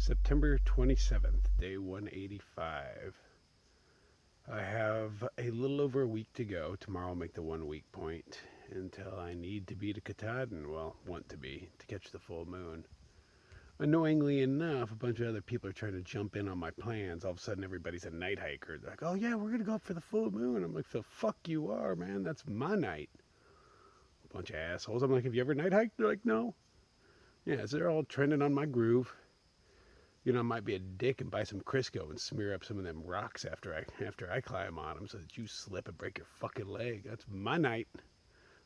September 27th, day 185. I have a little over a week to go. Tomorrow I'll make the 1 week point until I need to be to Katahdin. Well, want to be, to catch the full moon. Annoyingly enough, a bunch of other people are trying to jump in on my plans. All of a sudden, everybody's a night hiker. They're like, oh yeah, we're going to go up for the full moon. I'm like, the fuck you are, man. That's my night. A bunch of assholes. I'm like, have you ever night hiked? They're like, no. Yeah, so they're all trending on my groove. You know, I might be a dick and buy some Crisco and smear up some of them rocks after I climb on them so that you slip and break your fucking leg. That's my night.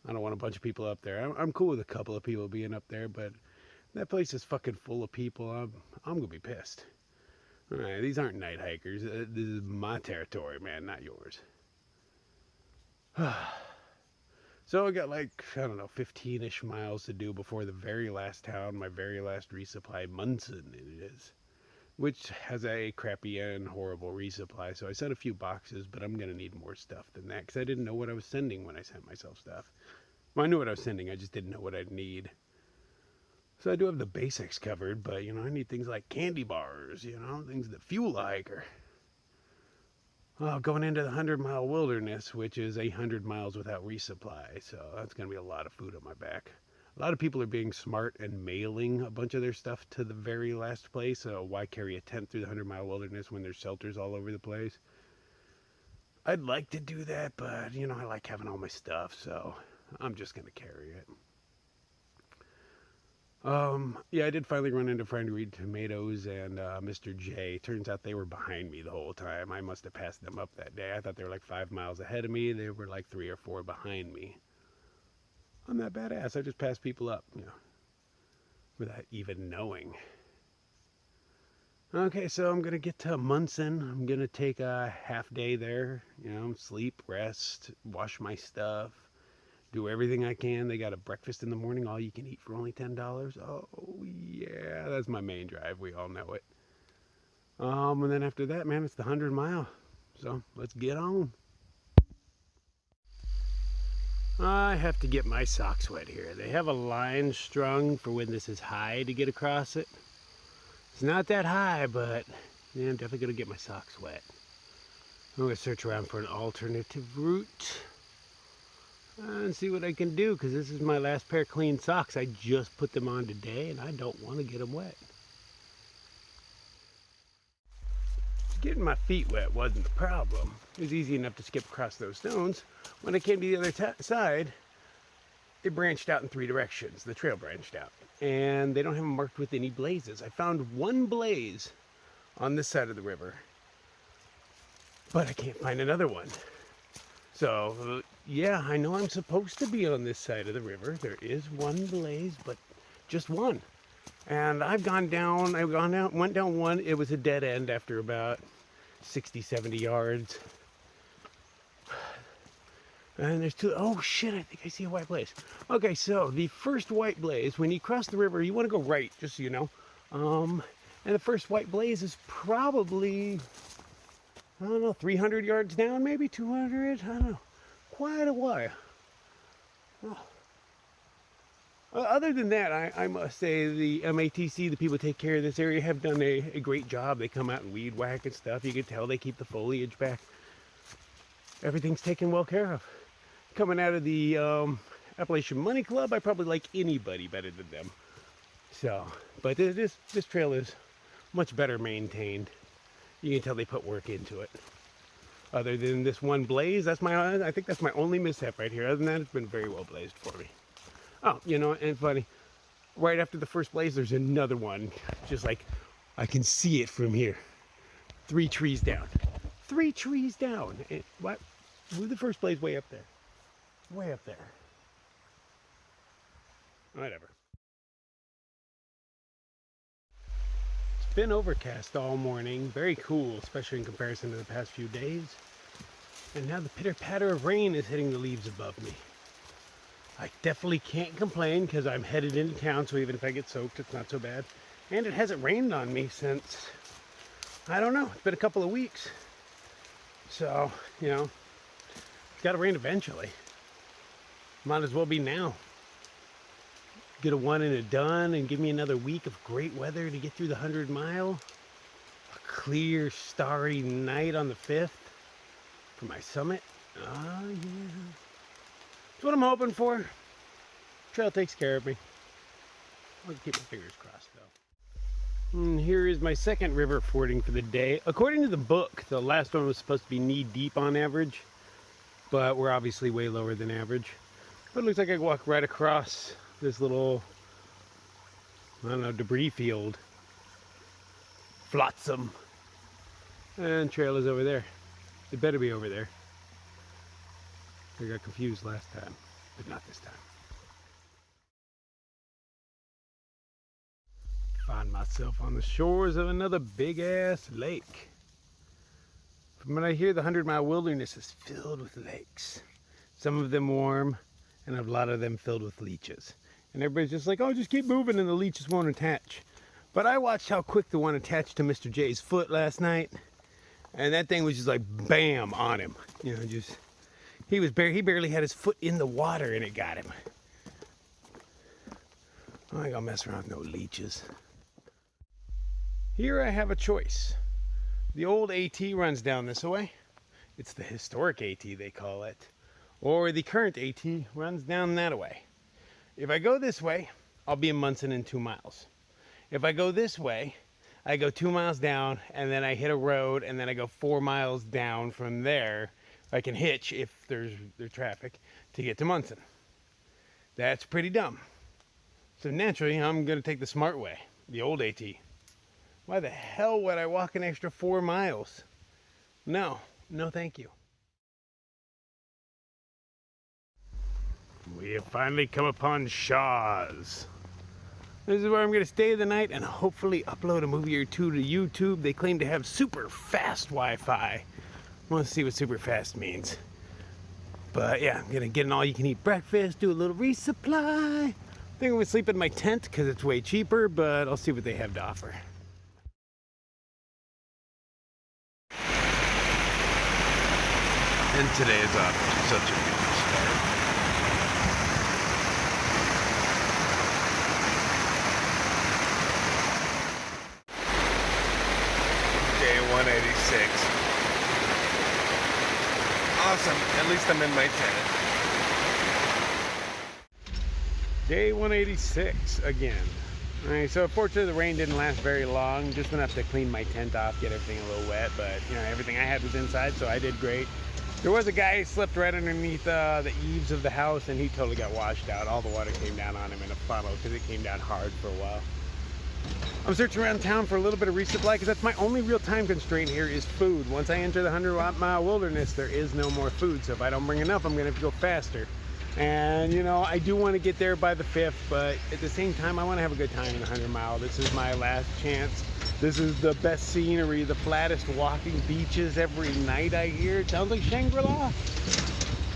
I don't want a bunch of people up there. I'm cool with a couple of people being up there, but that place is fucking full of people. I'm gonna be pissed. All right, these aren't night hikers. This is my territory, man, not yours. So I got like, I don't know, 15-ish miles to do before the very last town, my very last resupply, Munson it is, which has a crappy and horrible resupply. So I sent a few boxes, but I'm going to need more stuff than that because I didn't know what I was sending when I sent myself stuff. Well, I knew what I was sending, I just didn't know what I'd need. So I do have the basics covered, but, you know, I need things like candy bars, you know, things that fuel a hiker. Well, going into the 100-mile wilderness, which is 100 miles without resupply, so that's going to be a lot of food on my back. A lot of people are being smart and mailing a bunch of their stuff to the very last place. So why carry a tent through the 100-mile wilderness when there's shelters all over the place? I'd like to do that, but, you know, I like having all my stuff, so I'm just going to carry it. Yeah, I did finally run into Friend Reed Tomatoes and Mr. J. Turns out they were behind me the whole time. I must have passed them up that day. I thought they were like 5 miles ahead of me. They were like 3 or 4 behind me. I'm that badass. I just pass people up, you know, without even knowing. Okay, so I'm going to get to Munson. I'm going to take a half day there, you know, sleep, rest, wash my stuff, do everything I can. They got a breakfast in the morning, all you can eat for only $10. Oh, yeah, that's my main drive. We all know it. And then after that, man, it's the 100-mile. So let's get on. I have to get my socks wet here. They have a line strung for when this is high to get across it. It's not that high, but yeah, I'm definitely going to get my socks wet. I'm going to search around for an alternative route and see what I can do, because this is my last pair of clean socks. I just put them on today, and I don't want to get them wet. Getting my feet wet wasn't the problem. It was easy enough to skip across those stones. When I came to the other side, it branched out in 3 directions. The trail branched out. And they don't have them marked with any blazes. I found one blaze on this side of the river, but I can't find another one. So, yeah, I know I'm supposed to be on this side of the river. There is one blaze, but just one. And I've gone down, went down one. It was a dead end after about 60, 70 yards. And there's 2, oh shit, I think I see a white blaze. Okay, so the first white blaze, when you cross the river, you want to go right, just so you know. And the first white blaze is probably, I don't know, 300 yards down, maybe 200, I don't know. Quite a while. Oh. Other than that, I must say the MATC, the people who take care of this area, have done a great job. They come out and weed whack and stuff. You can tell they keep the foliage back. Everything's taken well care of. Coming out of the Appalachian Money Club, I probably like anybody better than them. So, but this trail is much better maintained. You can tell they put work into it. Other than this one blaze, I think that's my only mishap right here. Other than that, it's been very well blazed for me. Oh, you know, and funny, right after the first blaze, there's another one. Just like, I can see it from here. 3 trees down. 3 trees down. And what? The first blaze way up there. Way up there. Whatever. It's been overcast all morning. Very cool, especially in comparison to the past few days. And now the pitter-patter of rain is hitting the leaves above me. I definitely can't complain because I'm headed into town, so even if I get soaked, it's not so bad. And it hasn't rained on me since, I don't know, it's been a couple of weeks. So, you know, it's got to rain eventually. Might as well be now. get a one and a done and give me another week of great weather to get through the 100-mile. A clear, starry night on the 5th for my summit. Oh, yeah. That's what I'm hoping for. Trail takes care of me. I'll keep my fingers crossed, though. And here is my second river fording for the day. According to the book, the last one was supposed to be knee-deep on average, but we're obviously way lower than average. But it looks like I can walk right across this little, I don't know, debris field. Flotsam. And trail is over there. It better be over there. I got confused last time, but not this time. Find myself on the shores of another big-ass lake. From what I hear, the 100-mile wilderness is filled with lakes. Some of them warm, and a lot of them filled with leeches. And everybody's just like, oh, just keep moving and the leeches won't attach. But I watched how quick the one attached to Mr. J's foot last night. And that thing was just like bam on him. You know, just, he barely had his foot in the water and it got him. I ain't gonna mess around with no leeches. Here I have a choice. The old AT runs down this way. It's the historic AT they call it. Or the current AT runs down that way. If I go this way, I'll be in Munson in 2 miles. If I go this way, I go 2 miles down and then I hit a road and then I go 4 miles down from there. I can hitch if there's traffic to get to Munson. That's pretty dumb. So naturally, I'm gonna take the smart way, the old AT. Why the hell would I walk an extra 4 miles? No, no thank you. We have finally come upon Shaw's. This is where I'm going to stay the night and hopefully upload a movie or two to YouTube. They claim to have super fast Wi-Fi. I want to see what super fast means. But yeah, I'm going to get an all-you-can-eat breakfast, do a little resupply. I think I'm going to sleep in my tent because it's way cheaper, but I'll see what they have to offer. And today is off to such a good start. Day 186. Awesome. At least I'm in my tent. Day 186 again. Alright, so fortunately the rain didn't last very long. Just enough to clean my tent off, get everything a little wet. But, you know, everything I had was inside, so I did great. There was a guy who slept right underneath the eaves of the house, and he totally got washed out. All the water came down on him in a funnel because it came down hard for a while. I'm searching around town for a little bit of resupply because that's my only real time constraint here is food. Once I enter the 100-mile wilderness, there is no more food. So if I don't bring enough, I'm going to have to go faster. And, you know, I do want to get there by the 5th, but at the same time, I want to have a good time in the 100-mile. This is my last chance. This is the best scenery, the flattest walking beaches every night I hear. It sounds like Shangri-La.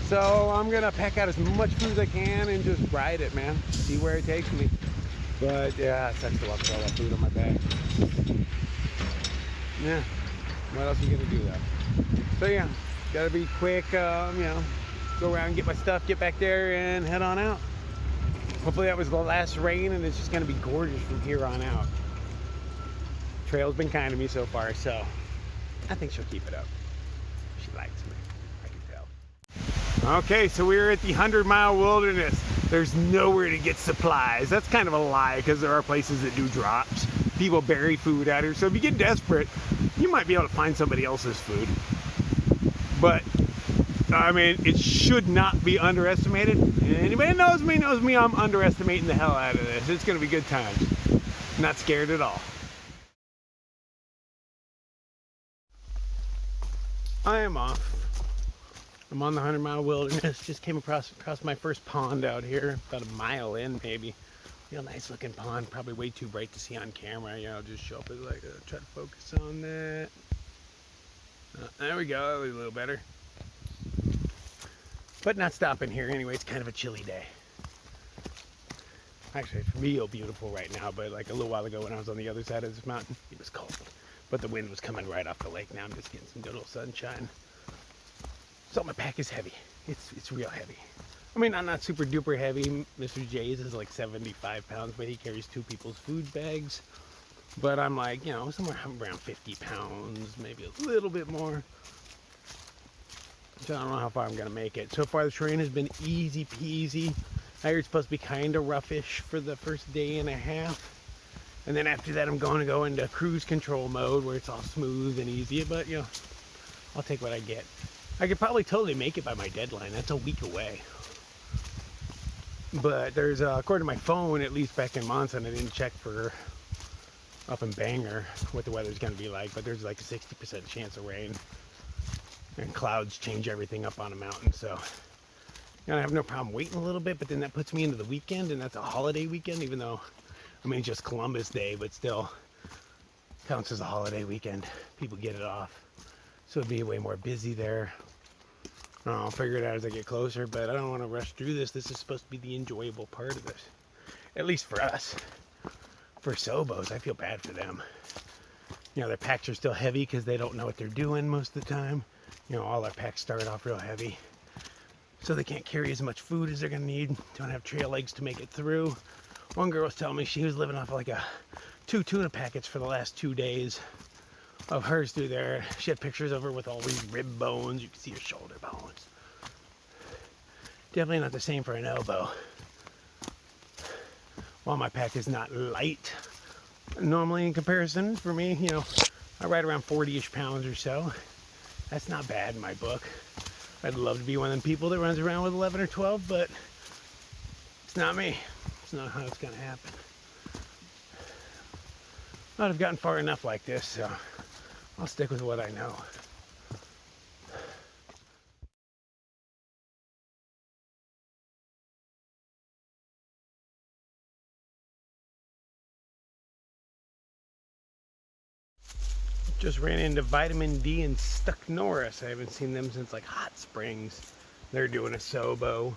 So I'm going to pack out as much food as I can and just ride it, man. See where it takes me. But yeah, it sucks to walk with all that food on my back. Yeah, what else are you going to do though? So yeah, got to be quick, you know, go around, get my stuff, get back there and head on out. Hopefully that was the last rain and it's just going to be gorgeous from here on out. Trail's been kind to me so far, so I think she'll keep it up. She likes me, I can tell. Okay, so we're at the 100-mile wilderness. There's nowhere to get supplies. That's kind of a lie because there are places that do drops. People bury food out here, so if you get desperate, you might be able to find somebody else's food. But, I mean, it should not be underestimated. Anybody that knows me, I'm underestimating the hell out of this. It's going to be good times. Not scared at all. I am off. I'm on the 100-mile wilderness. Just came across my first pond out here, about a mile in maybe. Real nice looking pond, probably way too bright to see on camera. You know, I'll just show up as like try to focus on that. There we go, that was a little better. But not stopping here anyway. It's kind of a chilly day. Actually, it's real beautiful right now, but like a little while ago when I was on the other side of this mountain, it was cold. But the wind was coming right off the lake. Now I'm just getting some good old sunshine. So my pack is heavy. It's real heavy. I mean, I'm not super duper heavy. Mr. J's is like 75 pounds, but he carries 2 people's food bags. But I'm like, you know, somewhere around 50 pounds, maybe a little bit more. So I don't know how far I'm gonna make it. So far the terrain has been easy peasy. I heard it's supposed to be kind of roughish for the first day and a half. And then after that I'm going to go into cruise control mode where it's all smooth and easy. But, you know, I'll take what I get. I could probably totally make it by my deadline. That's a week away. But there's, according to my phone, at least back in Monson, I didn't check for up in Bangor what the weather's going to be like, but there's like a 60% chance of rain. And clouds change everything up on a mountain, so you know, I have no problem waiting a little bit, but then that puts me into the weekend, and that's a holiday weekend, even though, I mean, it's just Columbus Day, but still counts as a holiday weekend. People get it off. So it'd be way more busy there. I'll figure it out as I get closer, but I don't want to rush through this. This is supposed to be the enjoyable part of this. At least for us. For Sobos, I feel bad for them. You know, their packs are still heavy because they don't know what they're doing most of the time. You know, all our packs start off real heavy. So they can't carry as much food as they're going to need. Don't have trail legs to make it through. One girl was telling me she was living off like 2 tuna packets for the last 2 days of hers through there. She had pictures of her with all these rib bones. You can see her shoulder bones. Definitely not the same for an elbow. While my pack is not light, normally in comparison for me, you know, I ride around 40-ish pounds or so. That's not bad in my book. I'd love to be one of them people that runs around with 11 or 12, but it's not me. It's not how it's gonna happen. But I've gotten far enough like this, so I'll stick with what I know. Just ran into Vitamin D and Stuck Norris. I haven't seen them since like Hot Springs. They're doing a Sobo,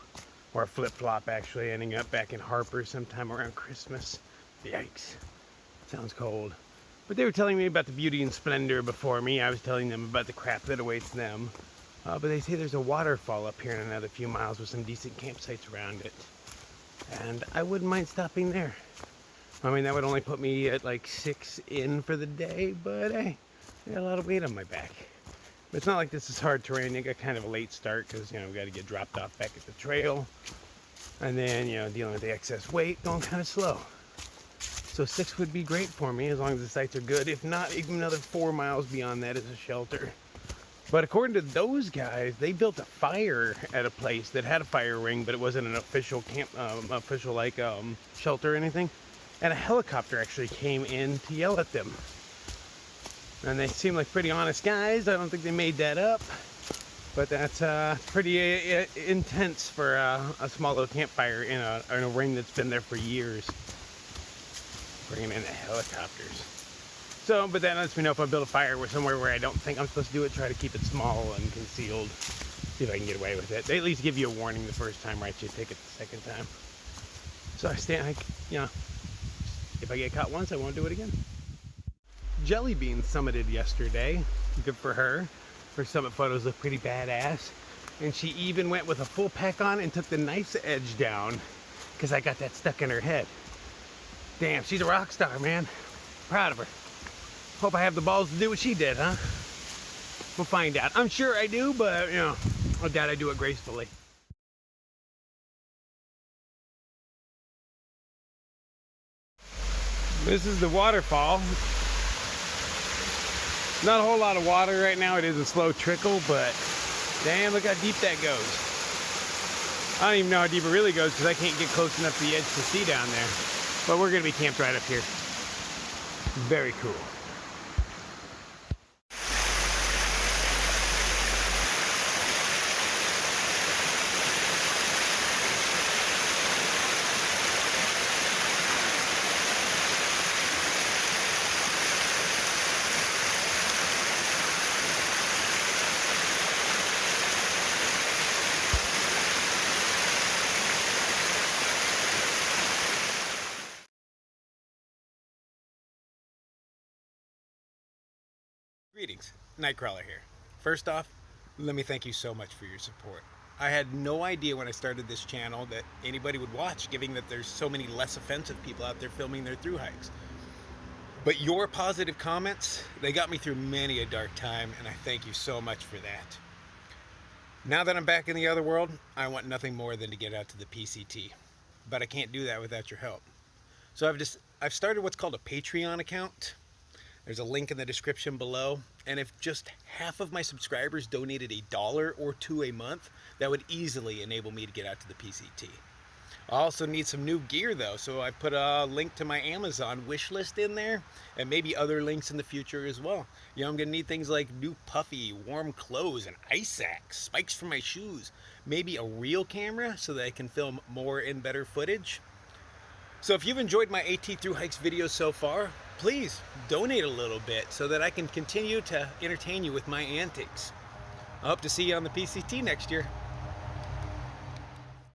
or a flip-flop actually, ending up back in Harper sometime around Christmas. Yikes. Sounds cold. But they were telling me about the beauty and splendor before me. I was telling them about the crap that awaits them. But they say there's a waterfall up here in another few miles with some decent campsites around it. And I wouldn't mind stopping there. I mean, that would only put me at like 6 in for the day, but hey, I got a lot of weight on my back. But it's not like this is hard terrain. I got kind of a late start because, you know, we got to get dropped off back at the trail. And then, you know, dealing with the excess weight, going kind of slow. So 6 would be great for me as long as the sites are good. If not, even another 4 miles beyond that is a shelter. But according to those guys, they built a fire at a place that had a fire ring, but it wasn't an official camp, shelter or anything. And a helicopter actually came in to yell at them. And they seem like pretty honest guys. I don't think they made that up. But that's pretty intense for a small little campfire in a ring that's been there for years. Bringing in the helicopters. So, but that lets me know if I build a fire somewhere where I don't think I'm supposed to do it, try to keep it small and concealed. See if I can get away with it. They at least give you a warning the first time, right? You take it the second time. So I stand, like, you know, if I get caught once, I won't do it again. Jelly Bean summited yesterday. Good for her. Her summit photos look pretty badass. And she even went with a full pack on and took the knife's edge down because I got that stuck in her head. Damn, she's a rock star, man. Proud of her. Hope I have the balls to do what she did, huh? We'll find out. I'm sure I do, but, you know, I doubt I do it gracefully. This is the waterfall. Not a whole lot of water right now. It is a slow trickle, but damn, look how deep that goes. I don't even know how deep it really goes because I can't get close enough to the edge to see down there. But we're going to be camped right up here. Very cool. Greetings, Nightcrawler here. First off, let me thank you so much for your support. I had no idea when I started this channel that anybody would watch, given that there's so many less offensive people out there filming their thru hikes. But your positive comments, they got me through many a dark time, and I thank you so much for that. Now that I'm back in the other world, I want nothing more than to get out to the PCT. But I can't do that without your help. So I've started what's called a Patreon account. There's a link in the description below. And if just half of my subscribers donated $1 or $2 a month, that would easily enable me to get out to the PCT. I also need some new gear though, so I put a link to my Amazon wish list in there, and maybe other links in the future as well. You know, I'm gonna need things like new puffy, warm clothes, an ice axe, spikes for my shoes, maybe a real camera so that I can film more and better footage. So if you've enjoyed my AT Thru Hikes videos so far, please donate a little bit so that I can continue to entertain you with my antics. I hope to see you on the PCT next year.